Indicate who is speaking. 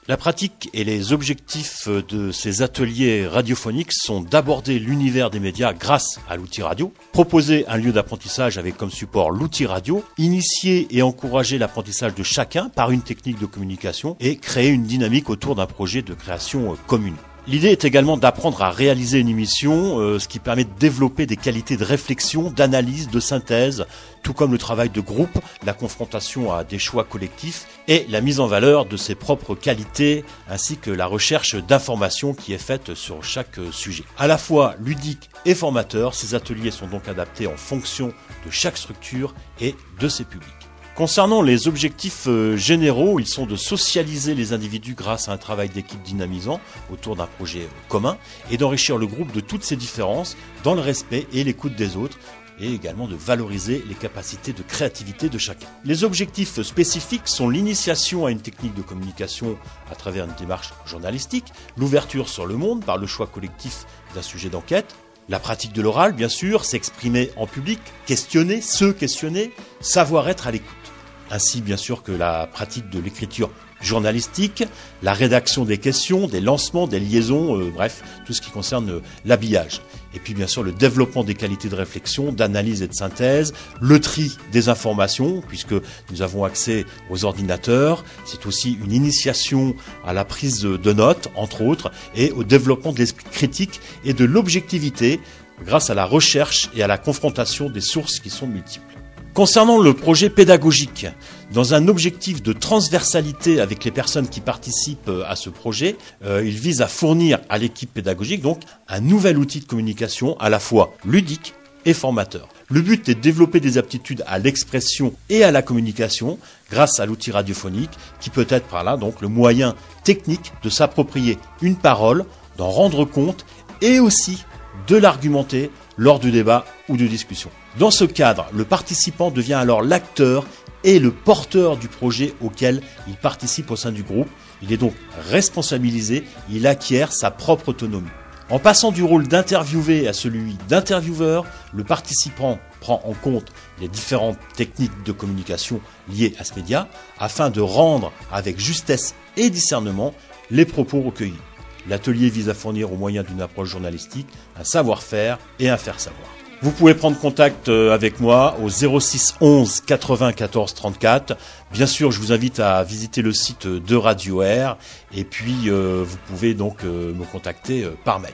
Speaker 1: La pratique et les objectifs de ces ateliers radiophoniques sont d'aborder l'univers des médias grâce à l'outil radio, proposer un lieu d'apprentissage avec comme support l'outil radio, initier et encourager l'apprentissage de chacun par une technique de communication et créer une dynamique autour d'un projet de création commune. L'idée est également d'apprendre à réaliser une émission, ce qui permet de développer des qualités de réflexion, d'analyse, de synthèse, tout comme le travail de groupe, la confrontation à des choix collectifs et la mise en valeur de ses propres qualités, ainsi que la recherche d'informations qui est faite sur chaque sujet. À la fois ludique et formateur, ces ateliers sont donc adaptés en fonction de chaque structure et de ses publics. Concernant les objectifs généraux, ils sont de socialiser les individus grâce à un travail d'équipe dynamisant autour d'un projet commun et d'enrichir le groupe de toutes ses différences dans le respect et l'écoute des autres et également de valoriser les capacités de créativité de chacun. Les objectifs spécifiques sont l'initiation à une technique de communication à travers une démarche journalistique, l'ouverture sur le monde par le choix collectif d'un sujet d'enquête, la pratique de l'oral, bien sûr, s'exprimer en public, questionner, se questionner, savoir être à l'écoute. Ainsi, bien sûr, que la pratique de l'écriture journalistique, la rédaction des questions, des lancements, des liaisons, bref, tout ce qui concerne l'habillage. Et puis, bien sûr, le développement des qualités de réflexion, d'analyse et de synthèse, le tri des informations, puisque nous avons accès aux ordinateurs. C'est aussi une initiation à la prise de notes, entre autres, et au développement de l'esprit critique et de l'objectivité grâce à la recherche et à la confrontation des sources qui sont multiples. Concernant le projet pédagogique, dans un objectif de transversalité avec les personnes qui participent à ce projet, il vise à fournir à l'équipe pédagogique donc un nouvel outil de communication à la fois ludique et formateur. Le but est de développer des aptitudes à l'expression et à la communication grâce à l'outil radiophonique qui peut être par là donc le moyen technique de s'approprier une parole, d'en rendre compte et aussi de l'argumenter lors du débat ou de discussion. Dans ce cadre, le participant devient alors l'acteur et le porteur du projet auquel il participe au sein du groupe. Il est donc responsabilisé, il acquiert sa propre autonomie. En passant du rôle d'interviewé à celui d'intervieweur, le participant prend en compte les différentes techniques de communication liées à ce média afin de rendre avec justesse et discernement les propos recueillis. L'atelier vise à fournir au moyen d'une approche journalistique un savoir-faire et un faire-savoir. Vous pouvez prendre contact avec moi au 06 11 80 14 34. Bien sûr, je vous invite à visiter le site de Radio Air et puis vous pouvez donc me contacter par mail.